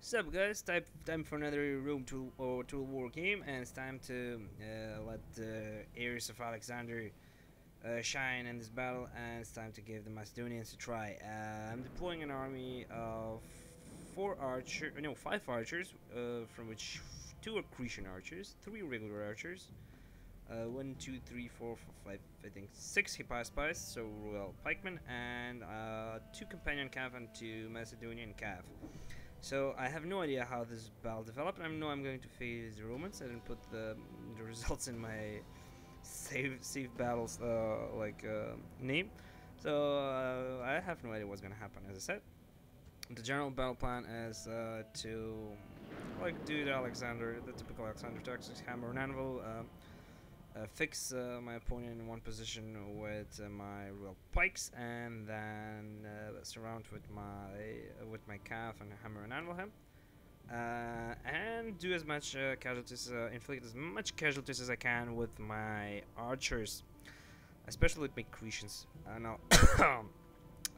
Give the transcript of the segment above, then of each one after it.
Sup guys, time for another Rome tool war game, and it's time to let the heirs of Alexander shine in this battle, and it's time to give the Macedonians a try. I'm deploying an army of 5 archers, from which 2 are Cretan Archers, 3 regular archers, 1, 2, 3, 4, 5, I think 6 Hippospies, so Royal Pikemen, and 2 Companion Cavalry and 2 Macedonian Cav. So I have no idea how this battle developed. I know I'm going to face the Romans. I didn't put the results in my save battles name. So I have no idea what's gonna happen. As I said, the general battle plan is to do the typical Alexander tactics: hammer and anvil. Fix my opponent in one position with my royal pikes, and then surround with my calf and hammer and anvil him, and do as much casualties, inflict as much casualties as I can with my archers, especially with my Cretans. Now,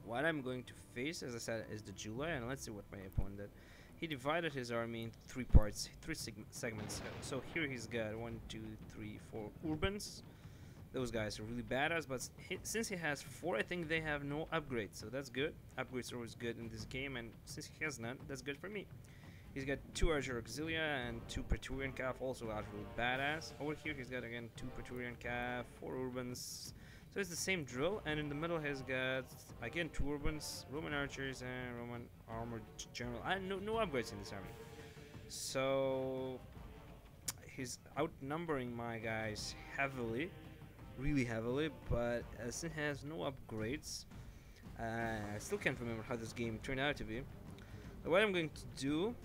what I'm going to face, as I said, is the Julii, and let's see what my opponent did. He divided his army into 3 parts, 3 segments. So here he's got 1, 2, 3, 4 urbans. Those guys are really badass, but since he has 4, I think they have no upgrades, so that's good. Upgrades are always good in this game, and since he has none, that's good for me. He's got 2 Archer Auxilia and 2 Praetorian Cav, also absolutely badass. Over here he's got again 2 Praetorian Cav, 4 urbans. So it's the same drill, and in the middle he's got again 2 urbans, Roman archers, and Roman armored general. No upgrades in this army. So he's outnumbering my guys heavily, really heavily, but since he has no upgrades, I still can't remember how this game turned out to be. So what I'm going to do,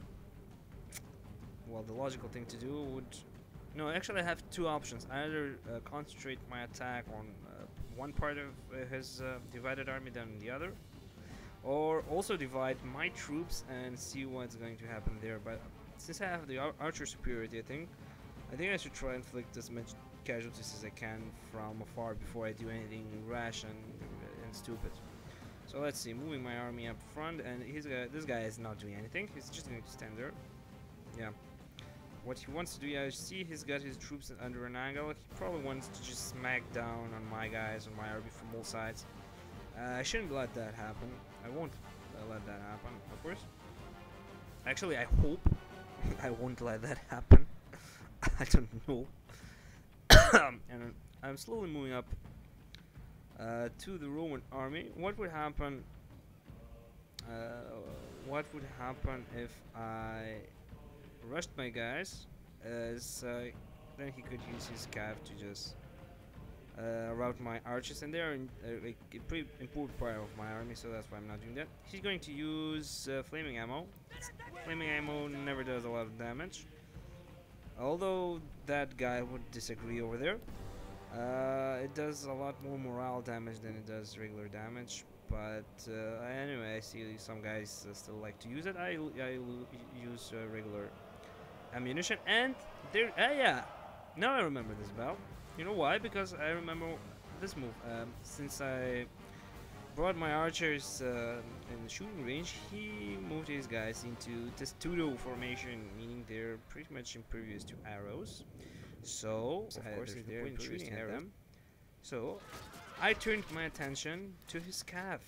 well, the logical thing to do would... No, actually I have 2 options. Either concentrate my attack on one part of his divided army than the other, or also divide my troops and see what's going to happen there. But since I have the archer superiority, I think I should try and inflict as much casualties as I can from afar before I do anything rash and stupid. So let's see, moving my army up front, and this guy is not doing anything. He's just going to stand there. Yeah. What he wants to do, yeah, see he's got his troops under an angle. He probably wants to just smack down on my guys, on my army from all sides. I shouldn't let that happen. I won't let that happen, of course. Actually, I hope I won't let that happen. I don't know. And I'm slowly moving up to the Roman army. What would happen? What would happen if I rushed my guys? Then he could use his cav to just route my archers, and they are a pretty important part of my army, so that's why I'm not doing that. He's going to use flaming ammo. Flaming ammo never does a lot of damage, although that guy would disagree over there. It does a lot more morale damage than it does regular damage, but anyway, I see some guys still like to use it. I use regular ammunition, and there, yeah, now I remember this battle. You know why? Because I remember this move. Since I brought my archers in the shooting range, he moved his guys into testudo formation, meaning they're pretty much impervious to arrows. So of course they're shooting at them. So I turned my attention to his cav.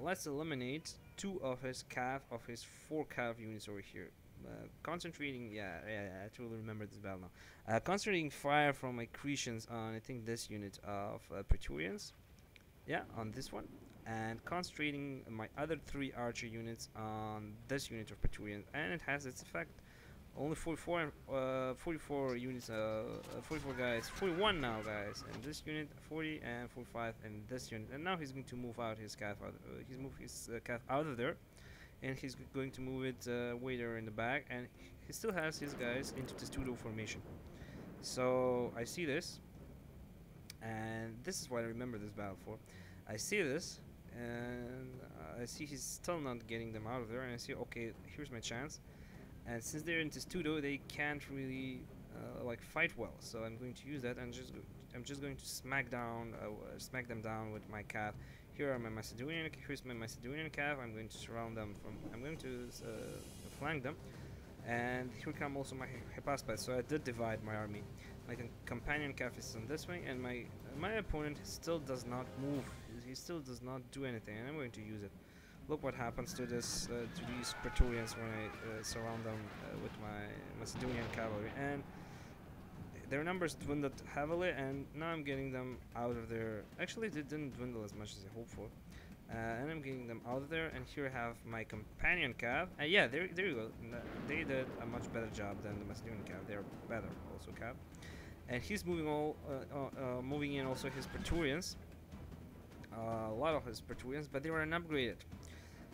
Let's eliminate 2 of his cav, of his 4 cav units over here. Concentrating, I totally remember this battle now. Concentrating fire from my Cretans on, I think, this unit of Praetorians, on this one, and concentrating my other 3 archer units on this unit of Praetorians, and it has its effect. Only 44 units, 44 guys, 41 now guys, and this unit 40 and 45 in this unit, and now he's going to move out his calf out. He's moved his calf out of there, and he's going to move it way there in the back, and he still has his guys into testudo formation. So I see this, and this is what I remember this battle for. I see this, and I see he's still not getting them out of there, and I see, okay, here's my chance. And since they're in testudo, they can't really fight well. So I'm going to use that, and I'm just going to smack them down with my cav. Here are my Macedonian. Here's my Macedonian cav. I'm going to surround them from. I'm going to flank them. And here come also my Hypaspites, so I did divide my army. My Companion Cavalry is on this wing, and my opponent still does not move. He still does not do anything, and I'm going to use it. Look what happens to this to these Praetorians when I surround them with my Macedonian Cavalry, and their numbers dwindled heavily, and now I'm getting them out of there. Actually, they didn't dwindle as much as I hoped for. And I'm getting them out of there, and here I have my Companion Cav. Yeah, there you go. They did a much better job than the Macedonian Cav. They're better also Cav. And he's moving in also his Praetorians. A lot of his Praetorians, but they were unupgraded.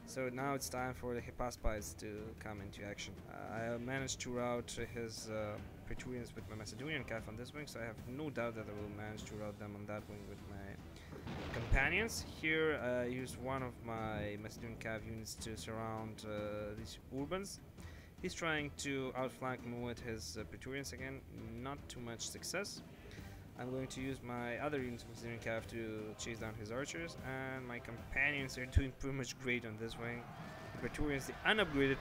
So now it's time for the Hypaspites to come into action. I managed to route his Praetorians with my Macedonian Cav on this wing, so I have no doubt that I will manage to route them on that wing with my companions. Here I used one of my Macedonian Cav units to surround these urbans. He's trying to outflank me with his Praetorians again, not too much success. I'm going to use my other units of Macedonian Cav to chase down his archers, and my companions are doing pretty much great on this wing. Praetorians, the unupgraded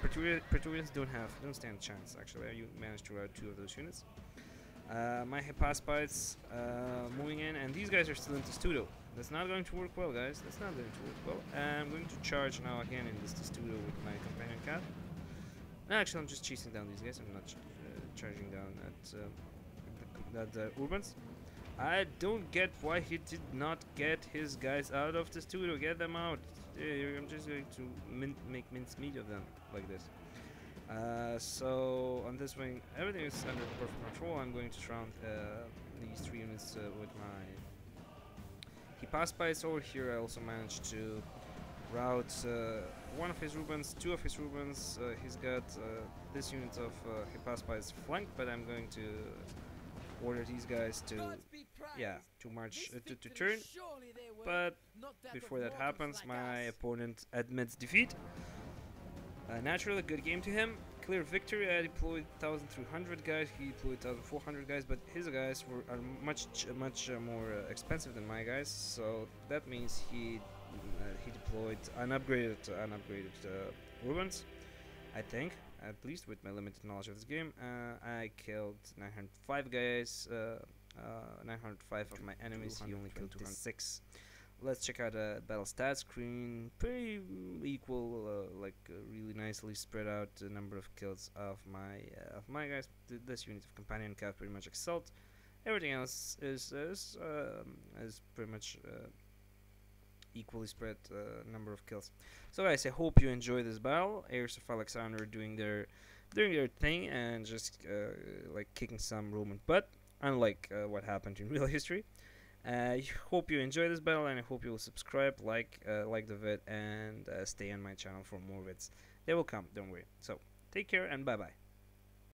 Praetorians don't stand a chance. Actually, I managed to rout 2 of those units. My Hypaspites moving in, and these guys are still in Testudo. That's not going to work well, guys. That's not going to work well. I'm going to charge now again in this Testudo with my Companion Cav. No, actually, I'm just chasing down these guys. I'm not charging down at the urbans. I don't get why he did not get his guys out of the studio. Get them out. I'm just going to make mincemeat of them like this. So on this wing, everything is under perfect control. I'm going to surround these 3 units with my Hypaspites. Over here I also managed to route one of his Rubens, 2 of his Rubens. He's got this unit of Hypaspites flanked, but I'm going to order these guys to march to turn. But before that happens, my opponent admits defeat. Naturally, good game to him. Clear victory. I deployed 1,300 guys. He deployed 1,400 guys, but his guys are much more expensive than my guys. So that means he deployed unupgraded Rubens, I think. At least with my limited knowledge of this game. I killed 905 guys, 905 of my enemies. He only killed 206. Let's check out a battle stats screen. Pretty equal, really nicely spread out the number of kills of my guys. This unit of Companion Cav pretty much excelled. Everything else is pretty much equally spread number of kills. So guys, I hope you enjoy this battle. Heirs of Alexander doing their thing and just kicking some Roman butt, unlike what happened in real history. I hope you enjoy this battle, and I hope you will subscribe, like the vid, and stay on my channel for more vids. They will come, don't worry. So take care and bye bye.